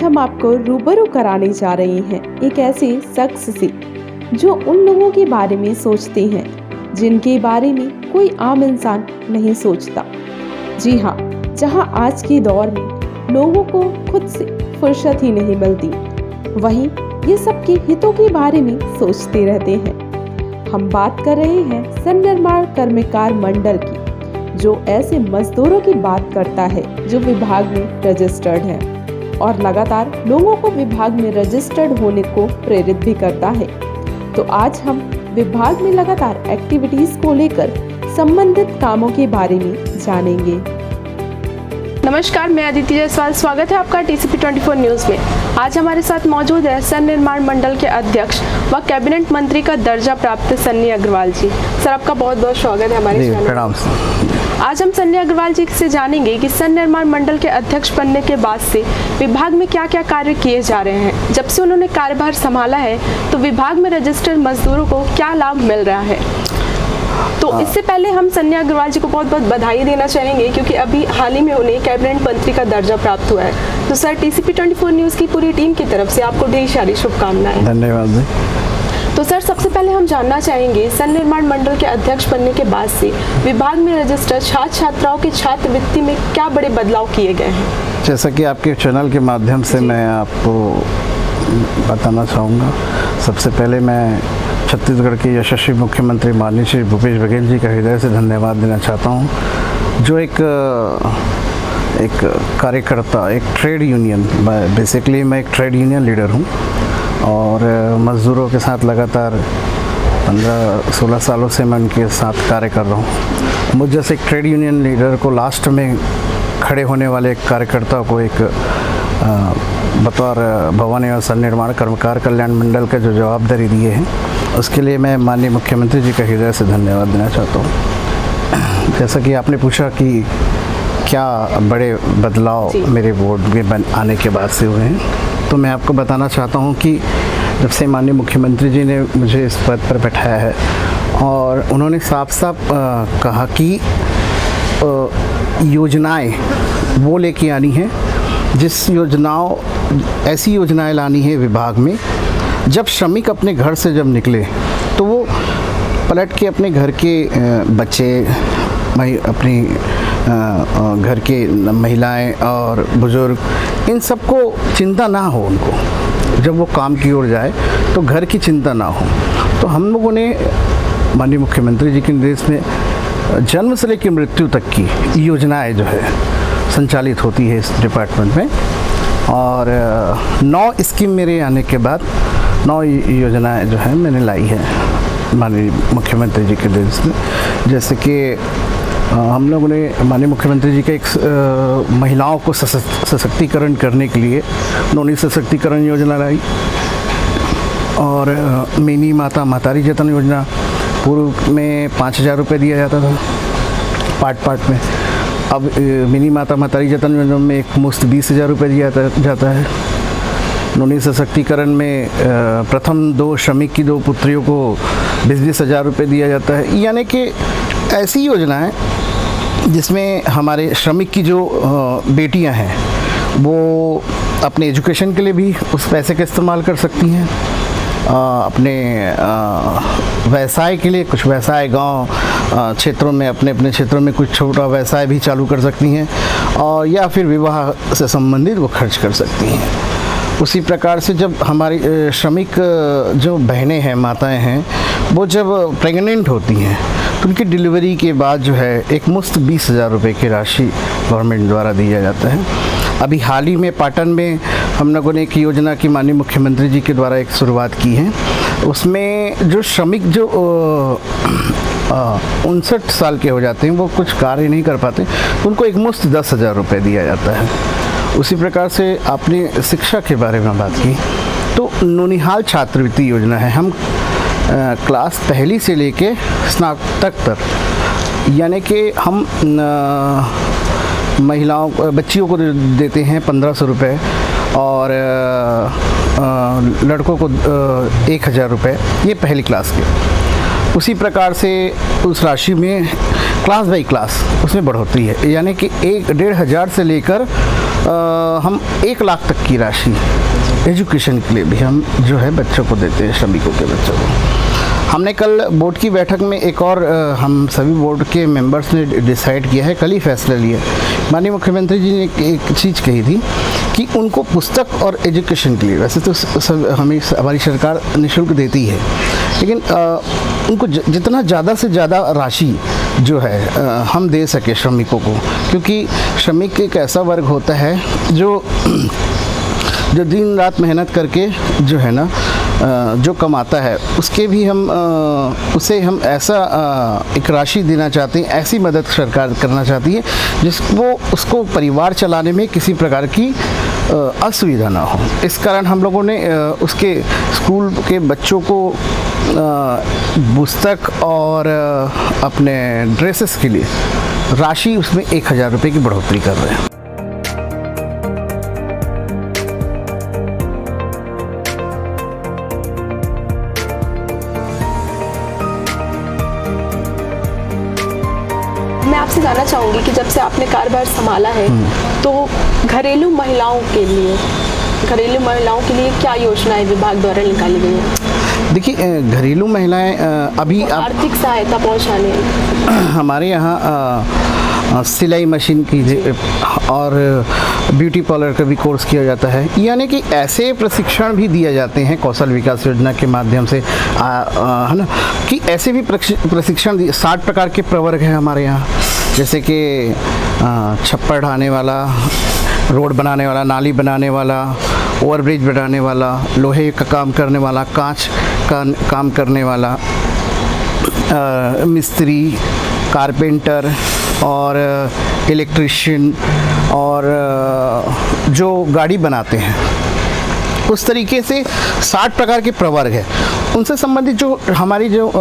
आज हम आपको रूबरू कराने जा रहे हैं एक ऐसे शख्स से जो उन लोगों के बारे में सोचते हैं जिनके बारे में कोई आम इंसान नहीं सोचता। जी हाँ, जहाँ आज के दौर में लोगों को खुद से फुर्सत ही नहीं मिलती, वहीं ये सबके हितों के बारे में सोचते रहते हैं। हम बात कर रहे हैं सन्निर्माण कर्मकार मंडल की, जो ऐसे मजदूरों की बात करता है जो विभाग में रजिस्टर्ड है और लगातार लोगों को विभाग में रजिस्टर्ड होने को प्रेरित भी करता है। तो आज हम विभाग में लगातार एक्टिविटीज को लेकर संबंधित कामों के बारे में जानेंगे। नमस्कार, मैं अदिति जायसवाल, स्वागत है आपका TCP 24 न्यूज़ में। आज हमारे साथ मौजूद है सन्निर्माण मंडल के अध्यक्ष व कैबिनेट मंत्री का दर्जा प्राप्त सन्नी अग्रवाल जी। सर, आपका बहुत बहुत स्वागत है हमारे चैनल में। आज हम सन्नी अग्रवाल जी से जानेंगे कि सन्निर्माण मंडल के अध्यक्ष बनने के बाद से विभाग में क्या क्या कार्य किए जा रहे हैं। जब से उन्होंने कार्यभार संभाला है तो विभाग में रजिस्टर्ड मजदूरों को क्या लाभ मिल रहा है। तो इससे पहले हम सन्नी अग्रवाल जी को बहुत बहुत बधाई देना चाहेंगे, क्योंकि अभी हाल ही में उन्हें कैबिनेट मंत्री का दर्जा प्राप्त हुआ है। तो सर, TCP 24 न्यूज़ की पूरी टीम की तरफ से आपको ढेर सारी शुभकामनाएं। धन्यवाद जी। तो सर, सबसे पहले हम जानना चाहेंगे सन्निर्माण मंडल के अध्यक्ष बनने के बाद से विभाग में रजिस्टर्ड छात्र छात्राओं की छात्रवृत्ति में क्या बड़े बदलाव किए गए हैं। जैसा कि आपके चैनल के माध्यम से मैं आपको बताना चाहूँगा, सबसे पहले मैं छत्तीसगढ़ के यशस्वी मुख्यमंत्री माननीय श्री भूपेश बघेल जी का हृदय से धन्यवाद देना चाहता हूँ, जो एक कार्यकर्ता, एक ट्रेड यूनियन, बेसिकली मैं एक ट्रेड यूनियन लीडर हूँ और मज़दूरों के साथ लगातार 15-16 सालों से मैं उनके साथ कार्य कर रहा हूँ। मुझ जैसे एक ट्रेड यूनियन लीडर को लास्ट में खड़े होने वाले एक कार्यकर्ता को एक बतौर भवन एवं सन्निर्माण कर्मकार कल्याण मंडल का जो जवाबदारी दिए हैं, उसके लिए मैं माननीय मुख्यमंत्री जी का हृदय से धन्यवाद देना चाहता हूँ। जैसा कि आपने पूछा कि क्या बड़े बदलाव मेरे बोर्ड में आने के बाद से हुए हैं, तो मैं आपको बताना चाहता हूँ कि जब से माननीय मुख्यमंत्री जी ने मुझे इस पद पर बैठाया है और उन्होंने साफ साफ कहा कि योजनाएं वो लेके आनी है, ऐसी योजनाएं लानी है विभाग में, जब श्रमिक अपने घर से जब निकले तो वो पलट के अपने घर के बच्चे, अपनी घर के महिलाएं और बुजुर्ग, इन सबको चिंता ना हो, उनको जब वो काम की ओर जाए तो घर की चिंता ना हो। तो हम लोगों ने माननीय मुख्यमंत्री जी के निर्देश में जन्म से लेकर मृत्यु तक की योजनाएं जो है संचालित होती है इस डिपार्टमेंट में, और 9 स्कीम मेरे आने के बाद 9 योजनाएं जो है मैंने लाई है माननीय मुख्यमंत्री जी के निर्देश में। जैसे कि हम लोगों ने माननीय मुख्यमंत्री जी का एक महिलाओं को सशक्तिकरण करने के लिए नौनी सशक्तिकरण योजना लाई, और मिनी माता महतारी जतन योजना, पूर्व में 5,000 रुपये दिया जाता था पार्ट में, अब मिनी माता महतारी जतन योजना में एक मुश्त 20,000 रुपये दिया जाता है। नौनी सशक्तिकरण में प्रथम 2 श्रमिक की 2 पुत्रियों को 20,000 रुपये दिया जाता है। यानी कि ऐसी योजनाएं जिसमें हमारे श्रमिक की जो बेटियां हैं वो अपने एजुकेशन के लिए भी उस पैसे का इस्तेमाल कर सकती हैं, अपने व्यवसाय के लिए, कुछ व्यवसाय गांव क्षेत्रों में अपने क्षेत्रों में कुछ छोटा व्यवसाय भी चालू कर सकती हैं, और या फिर विवाह से संबंधित वो खर्च कर सकती हैं। उसी प्रकार से जब हमारी श्रमिक जो बहनें हैं, माताएं हैं, वो जब प्रेग्नेंट होती हैं तो उनकी डिलीवरी के बाद जो है एक मुश्त 20,000 रुपये की राशि गवर्नमेंट द्वारा दिया जाता है। अभी हाल ही में पाटन में हम लोगों ने एक योजना की माननीय मुख्यमंत्री जी के द्वारा एक शुरुआत की है। उसमें जो श्रमिक जो 59 साल के हो जाते हैं, वो कुछ कार्य नहीं कर पाते, तो उनको एक मुश्त 10,000 रुपये दिया जाता है। उसी प्रकार से आपने शिक्षा के बारे में बात की, तो नौनिहाल छात्रवृत्ति योजना है। हम क्लास पहली से लेके स्नातक तक, यानी कि हम महिलाओं बच्चियों को देते हैं 1,500 रुपये और लड़कों को 1,000 रुपये, ये पहली क्लास के। उसी प्रकार से उस राशि में क्लास बाई क्लास उसमें बढ़ोतरी है, यानी कि 1,500 से लेकर हम 1 लाख तक की राशि एजुकेशन के लिए भी हम जो है बच्चों को देते हैं, श्रमिकों के बच्चों को। हमने कल बोर्ड की बैठक में एक और हम सभी बोर्ड के मेंबर्स ने डिसाइड किया है, कल ही फैसला लिया। माननीय मुख्यमंत्री जी ने एक चीज़ कही थी कि उनको पुस्तक और एजुकेशन के लिए, वैसे तो हमें हमारी सरकार निःशुल्क देती है, लेकिन उनको जितना ज़्यादा से ज़्यादा राशि जो है हम दे सके श्रमिकों को, क्योंकि श्रमिक एक ऐसा वर्ग होता है जो दिन रात मेहनत करके जो है ना जो कमाता है, उसके भी हम उसे हम ऐसा एक राशि देना चाहते हैं, ऐसी मदद सरकार करना चाहती है जिसको उसको परिवार चलाने में किसी प्रकार की असुविधा ना हो। इस कारण हम लोगों ने उसके स्कूल के बच्चों को पुस्तक और अपने ड्रेसेस के लिए राशि उसमें 1000 रुपये की बढ़ोतरी कर रहे हैं। मैं आपसे जानना चाहूँगी कि जब से आपने कारोबार संभाला है तो घरेलू महिलाओं के लिए क्या योजनाएं विभाग द्वारा निकाली गई हैं? देखिए, घरेलू महिलाएं अभी आर्थिक सहायता पहुँचाने हमारे यहाँ सिलाई मशीन की और ब्यूटी पार्लर का भी कोर्स किया जाता है, यानी कि ऐसे प्रशिक्षण भी दिए जाते हैं कौशल विकास योजना के माध्यम से, है ना, कि ऐसे भी प्रशिक्षण 60 प्रकार के प्रवर्ग हैं हमारे यहाँ, जैसे कि छप्पर ढाने वाला, रोड बनाने वाला, नाली बनाने वाला, ओवरब्रिज बनाने वाला, लोहे का काम करने वाला, कांच का काम करने वाला, मिस्त्री, कारपेंटर और इलेक्ट्रिशियन और जो गाड़ी बनाते हैं, उस तरीके से 60 प्रकार के प्रवर्ग है। उनसे संबंधित जो हमारी जो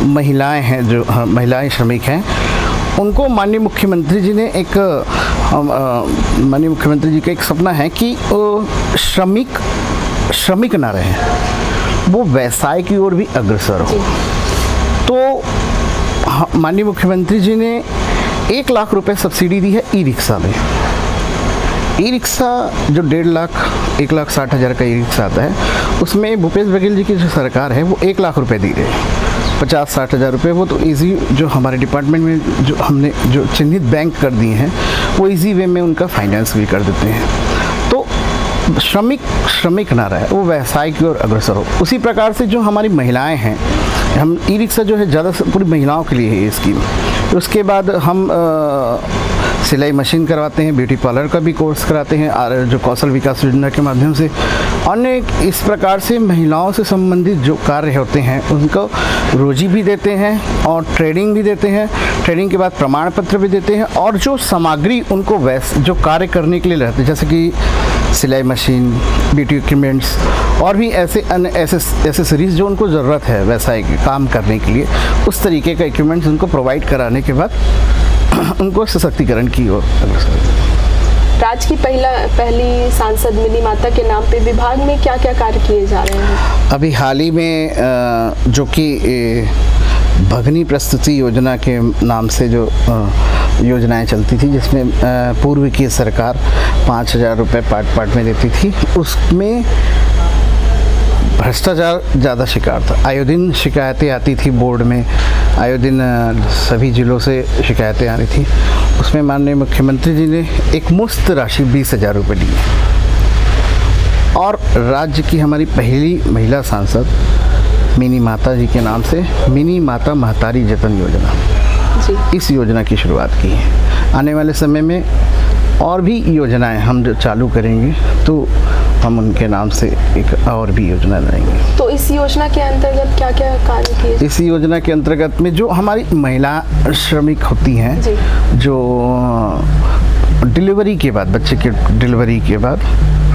महिलाएं हैं, जो महिलाएं श्रमिक हैं, उनको माननीय मुख्यमंत्री जी ने एक माननीय मुख्यमंत्री जी का एक सपना है कि श्रमिक ना रहे, वो व्यवसाय की ओर भी अग्रसर हो। तो माननीय मुख्यमंत्री जी ने 1 लाख रुपए सब्सिडी दी है ई रिक्शा में। ई रिक्शा जो 1,60,000 का ई रिक्शा आता है, उसमें भूपेश बघेल जी की जो सरकार है वो 1 लाख रुपए दी है। 50-60 हज़ार रुपये वो तो इजी, जो हमारे डिपार्टमेंट में जो हमने जो चिन्हित बैंक कर दिए हैं वो इजी वे में उनका फाइनेंस भी कर देते हैं। तो श्रमिक ना रहे, वो व्यवसाय की ओर अग्रसर हो। उसी प्रकार से जो हमारी महिलाएं हैं, हम ई रिक्शा जो है ज़्यादा पूरी महिलाओं के लिए है ये स्कीम। उसके बाद हम सिलाई मशीन करवाते हैं, ब्यूटी पार्लर का भी कोर्स कराते हैं, और जो कौशल विकास योजना के माध्यम से अनेक इस प्रकार से महिलाओं से संबंधित जो कार्य होते हैं उनको रोजी भी देते हैं और ट्रेनिंग भी देते हैं। ट्रेनिंग के बाद प्रमाण पत्र भी देते हैं, और जो सामग्री उनको जो कार्य करने के लिए रहते हैं, जैसे कि सिलाई मशीन, ब्यूटी इक्विपमेंट्स और भी ऐसे अन्य एसेसरीज जो उनको ज़रूरत है व्यवसाय के काम करने के लिए, उस तरीके का इक्विपमेंट्स उनको प्रोवाइड कराने के बाद उनको सशक्तिकरण की ओर। राज्य की पहली सांसद मिनी माता के नाम पे विभाग में क्या क्या कार्य किए जा रहे हैं? अभी हाल ही में जो कि भगनी प्रस्तुति योजना के नाम से जो योजनाएं चलती थी, जिसमें पूर्व की सरकार 5,000 रुपये पार्ट में देती थी, उसमें भ्रष्टाचार ज़्यादा शिकार था। आए दिन शिकायतें आती थी बोर्ड में, आए दिन सभी जिलों से शिकायतें आ रही थी। उसमें माननीय मुख्यमंत्री जी ने एक मुफ्त राशि 20,000 रुपये दी, और राज्य की हमारी पहली महिला सांसद मिनी माता जी के नाम से मिनी माता महतारी जतन योजना जी, इस योजना की शुरुआत की है। आने वाले समय में और भी योजनाएं हम जो चालू करेंगे तो हम उनके नाम से एक और भी योजना लाएंगे। तो इस योजना के अंतर्गत क्या क्या कार्य किए? इस योजना के अंतर्गत में जो हमारी महिला श्रमिक होती हैं, जो डिलीवरी के बाद, बच्चे के डिलीवरी के बाद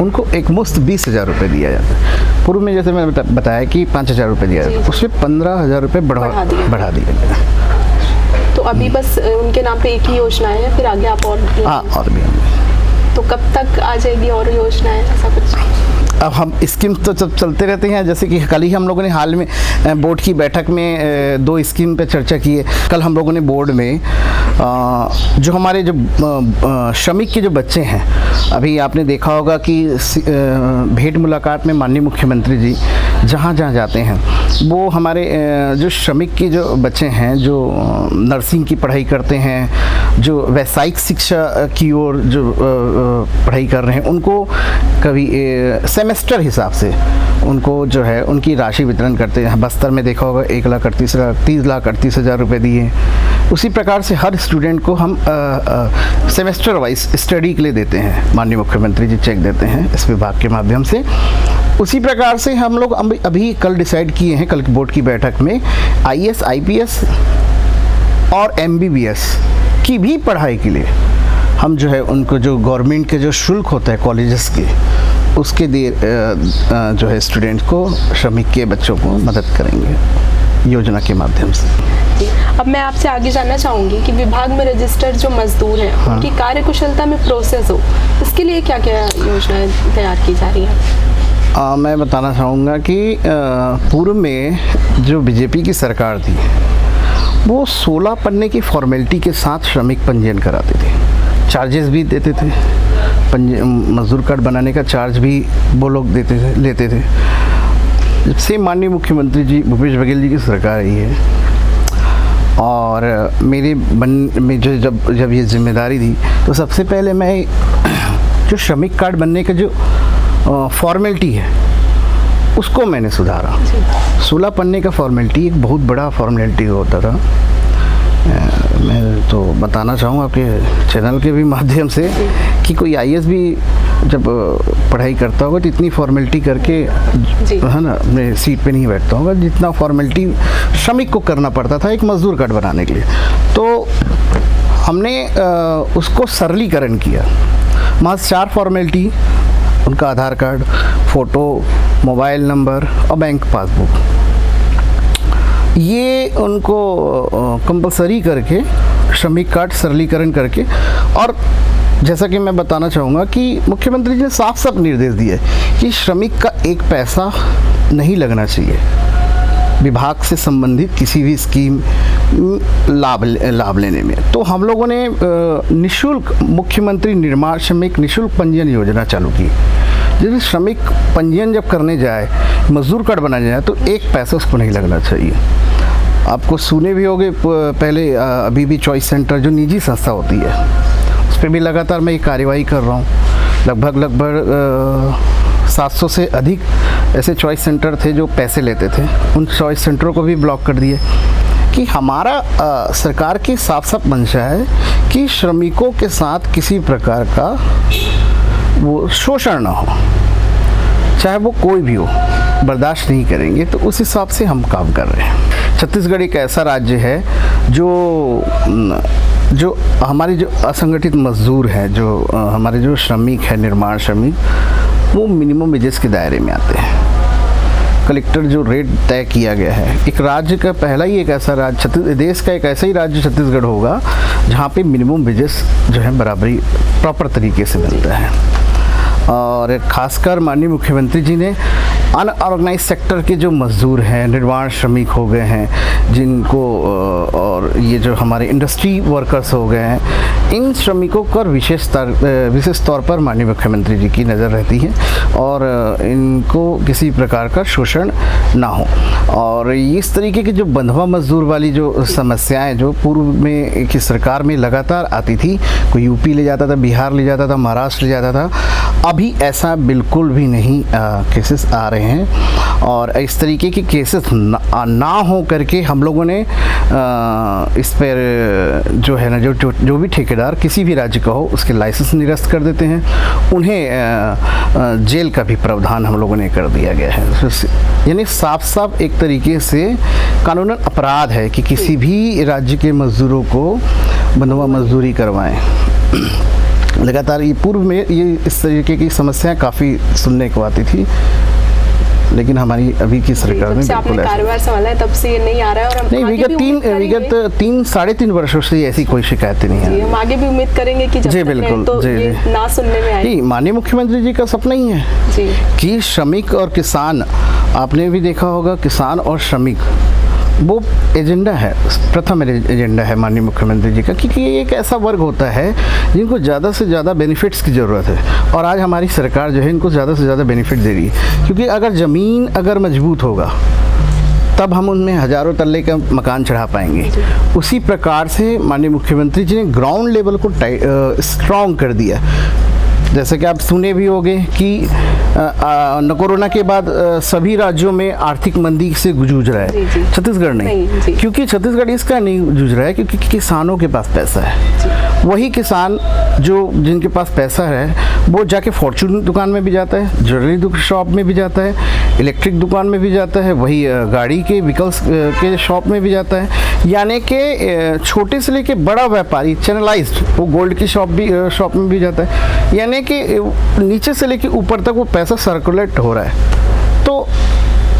उनको एक मुफ्त 20,000 रुपये दिया जाता है। पूर्व में जैसे मैंने बताया कि 5,000 रुपये दिया जाता है, उसमें 15,000 रुपये बढ़ा दिया गया। तो अभी बस उनके नाम पे एक ही योजना है, फिर आगे आप और? हाँ, और भी। तो कब तक आ जाएगी और योजनाएं, ऐसा कुछ? अब हम स्कीम तो जब चलते रहते हैं, जैसे कि कल ही हम लोगों ने हाल में बोर्ड की बैठक में 2 स्कीम पे चर्चा की है। कल हम लोगों ने बोर्ड में जो हमारे जो श्रमिक के जो बच्चे हैं, अभी आपने देखा होगा कि भेंट मुलाकात में माननीय मुख्यमंत्री जी जहाँ जहाँ जाते हैं वो हमारे जो श्रमिक के जो बच्चे हैं जो नर्सिंग की पढ़ाई करते हैं, जो व्यावसायिक शिक्षा की ओर जो पढ़ाई कर रहे हैं, उनको कभी सेमेस्टर हिसाब से उनको जो है उनकी राशि वितरण करते हैं। बस्तर में देखा होगा 1,38,30,38,000 रुपये दिए। उसी प्रकार से हर स्टूडेंट को हम सेमेस्टर वाइज स्टडी के लिए देते हैं, माननीय मुख्यमंत्री जी चेक देते हैं इस विभाग के माध्यम से। उसी प्रकार से हम लोग अभी कल डिसाइड किए हैं, कल बोर्ड की बैठक में IAS IPS और MBBS की भी पढ़ाई के लिए हम जो है उनको जो गवर्नमेंट के जो शुल्क होता है कॉलेजेस के, उसके लिए जो है स्टूडेंट को, श्रमिक के बच्चों को मदद करेंगे योजना के माध्यम से। अब मैं आपसे आगे जानना चाहूँगी कि विभाग में रजिस्टर्ड जो मजदूर हैं, हाँ, उनकी कार्यकुशलता में प्रोसेस हो, इसके लिए क्या क्या योजनाएं तैयार की जा रही हैं? मैं बताना चाहूँगा कि पूर्व में जो बीजेपी की सरकार थी वो 16 पन्ने की फॉर्मेलिटी के साथ श्रमिक पंजीयन कराते थे, चार्जेस भी देते थे, मजदूर कार्ड बनाने का चार्ज भी वो लोग लेते थे। जब से माननीय मुख्यमंत्री जी भूपेश बघेल जी की सरकार आई है और में जब ये जिम्मेदारी दी, तो सबसे पहले मैं जो श्रमिक कार्ड बनने का जो फॉर्मेलिटी है उसको मैंने सुधारा। 16 पन्ने का फॉर्मेलिटी एक बहुत बड़ा फॉर्मेलिटी होता था। मैं तो बताना चाहूँगा आपके चैनल के भी माध्यम से कि कोई IAS भी जब पढ़ाई करता होगा तो इतनी फॉर्मेलिटी करके है ना अपने सीट पे नहीं बैठता होगा जितना फॉर्मेलिटी श्रमिक को करना पड़ता था एक मजदूर कार्ड बनाने के लिए। तो हमने उसको सरलीकरण किया। महज 4 फॉर्मेलिटी, उनका आधार कार्ड, फ़ोटो, मोबाइल नंबर और बैंक पासबुक, ये उनको कंपलसरी करके श्रमिक कार्ड सरलीकरण करके। और जैसा कि मैं बताना चाहूँगा कि मुख्यमंत्री जी ने साफ साफ निर्देश दिए कि श्रमिक का एक पैसा नहीं लगना चाहिए विभाग से संबंधित किसी भी स्कीम लाभ लेने में। तो हम लोगों ने निःशुल्क मुख्यमंत्री निर्माण श्रमिक निःशुल्क पंजीयन योजना चालू की, जिसमें श्रमिक पंजीयन जब करने जाए, मजदूर कार्ड बनाने जाए तो एक पैसा उसको नहीं लगना चाहिए। आपको सुने भी होंगे पहले, अभी भी चॉइस सेंटर जो निजी संस्था होती है उस पर भी लगातार मैं ये कार्यवाही कर रहा हूँ। लगभग 700 से अधिक ऐसे चॉइस सेंटर थे जो पैसे लेते थे, उन चॉइस सेंटरों को भी ब्लॉक कर दिए। कि हमारा सरकार की साफ साफ मंशा है कि श्रमिकों के साथ किसी प्रकार का वो शोषण ना हो, चाहे वो कोई भी हो, बर्दाश्त नहीं करेंगे। तो उस हिसाब से हम काम कर रहे हैं। छत्तीसगढ़ एक ऐसा राज्य है जो हमारे जो असंगठित मजदूर हैं, जो हमारे जो श्रमिक है, निर्माण श्रमिक, वो मिनिमम वेजेस के दायरे में आते हैं। कलेक्टर जो रेट तय किया गया है, एक राज्य का पहला ही एक ऐसा राज्य, देश का एक ऐसा ही राज्य छत्तीसगढ़ होगा जहाँ पे मिनिमम वेजेस जो है बराबरी प्रॉपर तरीके से मिलता है। और खासकर माननीय मुख्यमंत्री जी ने अनऑर्गेनाइज सेक्टर के जो मजदूर हैं, निर्माण श्रमिक हो गए हैं जिनको, और ये जो हमारे इंडस्ट्री वर्कर्स हो गए हैं, इन श्रमिकों पर विशेष तौर पर माननीय मुख्यमंत्री जी की नज़र रहती है और इनको किसी प्रकार का शोषण ना हो। और इस तरीके की जो बंधुआ मजदूर वाली जो समस्याएं जो पूर्व में की सरकार में लगातार आती थी, कोई यूपी ले जाता था, बिहार ले जाता था, महाराष्ट्र ले जाता था, अभी ऐसा बिल्कुल भी नहीं केसेस आ रहे हैं। और इस तरीके के केसेस ना हो करके हम लोगों ने इस पर जो है ना जो भी ठेकेदार किसी भी राज्य का हो उसके लाइसेंस निरस्त कर देते हैं, उन्हें जेल का भी प्रावधान हम लोगों ने कर दिया गया है। यानी साफ साफ एक तरीके से कानूनन अपराध है कि किसी भी राज्य के मजदूरों को बंधुआ मजदूरी करवाएं। लगातार ये पूर्व में ये इस तरीके की समस्याएं काफ़ी सुनने को आती थी। लेकिन हमारी अभी की सरकार जब में से आपने बिल्कुल ऐसा कारोबार संभाला है तब से ये नहीं आ रहा है और हम नहीं। आगे भी उम्मीद करेंगे। विगत 3-3.5 वर्षों से ऐसी कोई शिकायतें नहीं जी, है। हम आगे भी उम्मीद करेंगे कि जब जी, तक है बिल्कुल, तो जी, ये जी। ना सुनने में आए। नहीं, माननीय मुख्यमंत्री जी का सपना ही है जी कि श्रमिक और किसान, आपने भी देखा होगा, किसान और श्रमिक वो एजेंडा है, प्रथम एजेंडा है माननीय मुख्यमंत्री जी का, क्योंकि ये एक ऐसा वर्ग होता है जिनको ज़्यादा से ज़्यादा बेनिफिट्स की ज़रूरत है। और आज हमारी सरकार जो है इनको ज़्यादा से ज़्यादा बेनिफिट दे रही है, क्योंकि अगर ज़मीन अगर मजबूत होगा तब हम उनमें हज़ारों तल्ले का मकान चढ़ा पाएंगे। उसी प्रकार से माननीय मुख्यमंत्री जी ने ग्राउंड लेवल को स्ट्रॉन्ग कर दिया। जैसे कि आप सुने भी होंगे कि कोरोना के बाद सभी राज्यों में आर्थिक मंदी से जूझ रहा जी, है, जी। छत्तीसगढ़ नहीं, जी। क्योंकि छत्तीसगढ़ इसका नहीं जूझ रहा है क्योंकि किसानों के पास पैसा है। वही किसान जो जिनके पास पैसा है वो जाके फॉर्चून दुकान में भी जाता है, ज्वेलरी शॉप में भी जाता है, इलेक्ट्रिक दुकान में भी जाता है, वही गाड़ी के व्हीकल्स के शॉप में भी जाता है। यानी कि छोटे से लेके बड़ा व्यापारी चैनलाइज्ड वो गोल्ड की शॉप में भी जाता है। यानी कि नीचे से लेके ऊपर तक वो पैसा सर्कुलेट हो रहा है। तो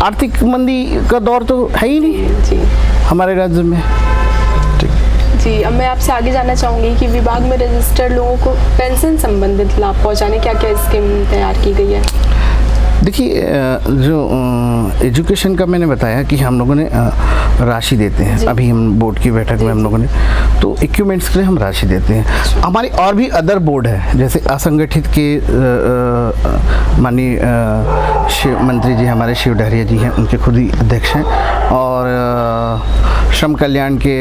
आर्थिक मंदी का दौर तो है ही नहीं जी हमारे राज्य में। जी, अब मैं आपसे आगे जानना चाहूँगी कि विभाग में रजिस्टर्ड लोगों को पेंशन संबंधित लाभ पहुँचाने क्या क्या स्कीम तैयार की गई है? देखिए, जो एजुकेशन का मैंने बताया कि हम लोगों ने राशि देते हैं। अभी हम बोर्ड की बैठक में हम लोगों ने तो इक्विपमेंट्स के लिए हम राशि देते हैं। हमारी और भी अदर बोर्ड है, जैसे असंगठित के माननीय मंत्री जी हमारे शिव डहरिया जी हैं, उनके खुद ही अध्यक्ष हैं। और श्रम कल्याण के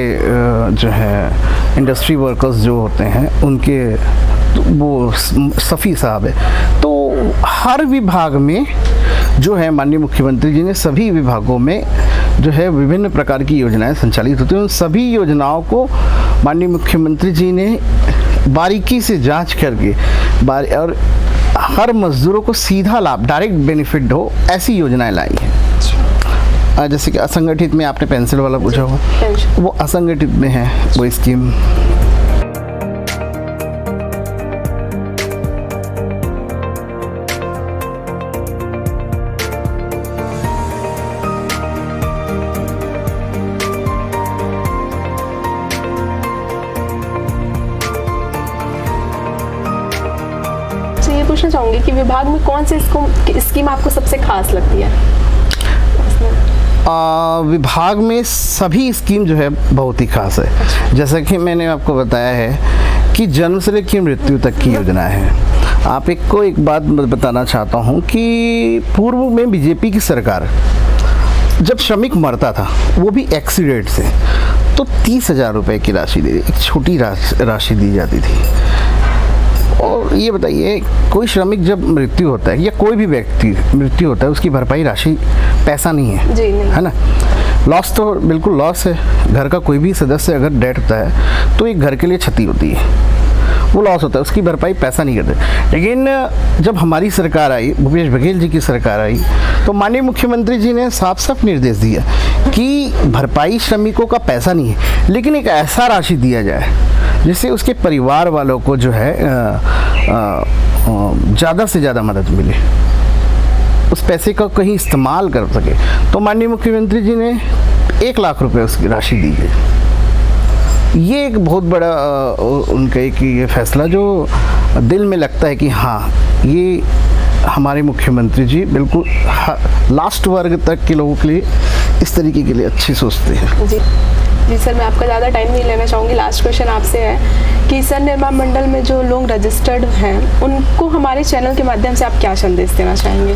जो है इंडस्ट्री वर्कर्स जो होते हैं उनके वो सफ़ी साहब है। तो हर विभाग में जो है माननीय मुख्यमंत्री जी ने सभी विभागों में जो है विभिन्न प्रकार की योजनाएं संचालित होती हैं। उन सभी योजनाओं को माननीय मुख्यमंत्री जी ने बारीकी से जांच करके और हर मजदूरों को सीधा लाभ, डायरेक्ट बेनिफिट हो, ऐसी योजनाएं लाई हैं। जैसे कि असंगठित में आपने पेंसिल वाला पूछा हो, वो असंगठित में है वो स्कीम। ये पूछना चाहूँगी कि विभाग में कौन सी स्कीम आपको सबसे खास लगती है? विभाग में सभी स्कीम जो है बहुत ही खास है। जैसा कि मैंने आपको बताया है कि जन्म से लेकर मृत्यु तक की योजना है। आप एक बात बताना चाहता हूँ कि पूर्व में बीजेपी की सरकार जब श्रमिक मरता था वो भी एक्सीडेंट से, तो 30,000 रुपये की राशि दी, एक छोटी राशि दी जाती थी। और ये बताइए, कोई श्रमिक जब मृत्यु होता है या कोई भी व्यक्ति मृत्यु होता है उसकी भरपाई राशि पैसा नहीं है, जी नहीं। है ना। लॉस तो बिल्कुल लॉस है। घर का कोई भी सदस्य अगर डेथ होता है तो एक घर के लिए क्षति होती है, वो लॉस होता है, उसकी भरपाई पैसा नहीं करते। लेकिन जब हमारी सरकार आई, भूपेश बघेल जी की सरकार आई, तो माननीय मुख्यमंत्री जी ने साफ साफ निर्देश दिया कि भरपाई श्रमिकों का पैसा नहीं है, लेकिन एक ऐसा राशि दिया जाए जिससे उसके परिवार वालों को जो है ज़्यादा से ज़्यादा मदद मिले, उस पैसे का कहीं इस्तेमाल कर सके। तो माननीय मुख्यमंत्री जी ने 1 लाख रुपए उसकी राशि दी है। ये एक बहुत बड़ा उनका एक ये फैसला जो दिल में लगता है कि हाँ, ये हमारे मुख्यमंत्री जी बिल्कुल लास्ट वर्ग तक के लोगों के लिए इस तरीके के लिए अच्छी सोचते हैं। जी सर, मैं आपका ज़्यादा टाइम नहीं लेना चाहूँगी। लास्ट क्वेश्चन आपसे है कि सर, निर्माण मंडल में जो लोग रजिस्टर्ड हैं उनको हमारे चैनल के माध्यम से आप क्या संदेश देना चाहेंगे?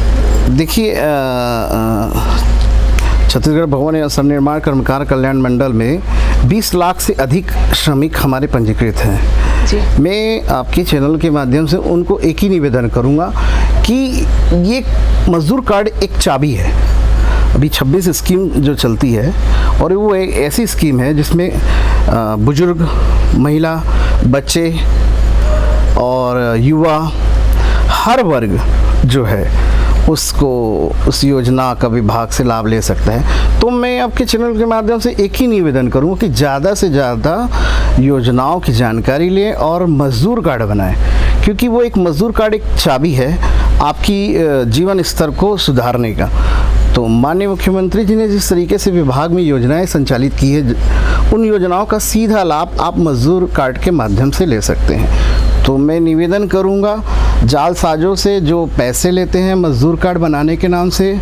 देखिए, छत्तीसगढ़ भवन या निर्माण कर्मकार कल्याण मंडल में 20 लाख से अधिक श्रमिक हमारे पंजीकृत हैं। जी। मैं आपके चैनल के माध्यम से उनको एक ही निवेदन करूंगा कि ये मजदूर कार्ड एक चाबी है। अभी 26 स्कीम जो चलती है और वो एक ऐसी स्कीम है जिसमें बुजुर्ग, महिला, बच्चे और युवा, हर वर्ग जो है उसको उस योजना का विभाग से लाभ ले सकता है। तो मैं आपके चैनल के माध्यम से एक ही निवेदन करूँगा कि ज़्यादा से ज़्यादा योजनाओं की जानकारी लें और मज़दूर कार्ड बनाएं, क्योंकि वो एक मज़दूर कार्ड एक चाबी है आपकी जीवन स्तर को सुधारने का। तो माननीय मुख्यमंत्री जी ने जिस तरीके से विभाग में योजनाएं संचालित की है, उन योजनाओं का सीधा लाभ आप मज़दूर कार्ड के माध्यम से ले सकते हैं। तो मैं निवेदन करूंगा, जालसाजों से जो पैसे लेते हैं मज़दूर कार्ड बनाने के नाम से,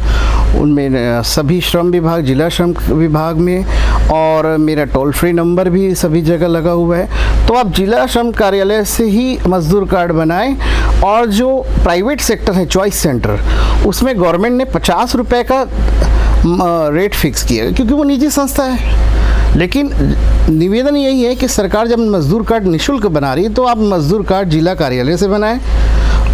उनमें सभी श्रम विभाग, जिला श्रम विभाग में, और मेरा टोल फ्री नंबर भी सभी जगह लगा हुआ है। तो आप जिला श्रम कार्यालय से ही मज़दूर कार्ड बनाएं। और जो प्राइवेट सेक्टर है, चॉइस सेंटर, उसमें गवर्नमेंट ने 50 रुपये का रेट फिक्स किया है, क्योंकि वो निजी संस्था है। लेकिन निवेदन यही है कि सरकार जब मज़दूर कार्ड निःशुल्क बना रही है, तो आप मज़दूर कार्ड जिला कार्यालय से बनाएं।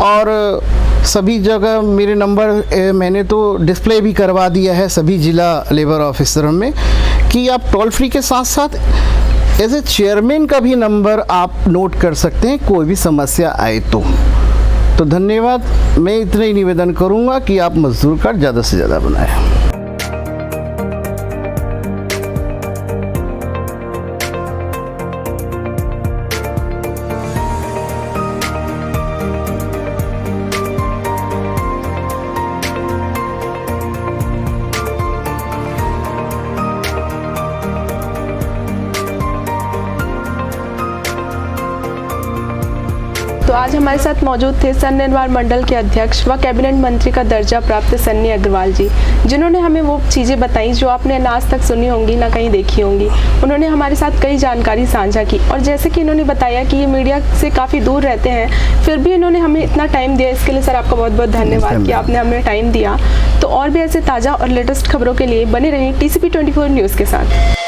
और सभी जगह मेरे नंबर मैंने तो डिस्प्ले भी करवा दिया है सभी जिला लेबर ऑफिसरों में, कि आप टोल फ्री के साथ साथ एज ए चेयरमैन का भी नंबर आप नोट कर सकते हैं कोई भी समस्या आए तो धन्यवाद। मैं इतना ही निवेदन करूंगा कि आप मज़दूर कार्ड ज़्यादा से ज़्यादा बनाएं। तो आज हमारे साथ मौजूद थे सन निर्माण मंडल के अध्यक्ष व कैबिनेट मंत्री का दर्जा प्राप्त सन्नी अग्रवाल जी, जिन्होंने हमें वो चीज़ें बताई जो आपने ना आज तक सुनी होंगी ना कहीं देखी होंगी। उन्होंने हमारे साथ कई जानकारी साझा की, और जैसे कि इन्होंने बताया कि ये मीडिया से काफ़ी दूर रहते हैं, फिर भी इन्होंने हमें इतना टाइम दिया। इसके लिए सर आपका बहुत बहुत धन्यवाद कि आपने हमें टाइम दिया। तो और भी ऐसे ताज़ा और लेटेस्ट खबरों के लिए बने रहें TCP 24 न्यूज़ के साथ।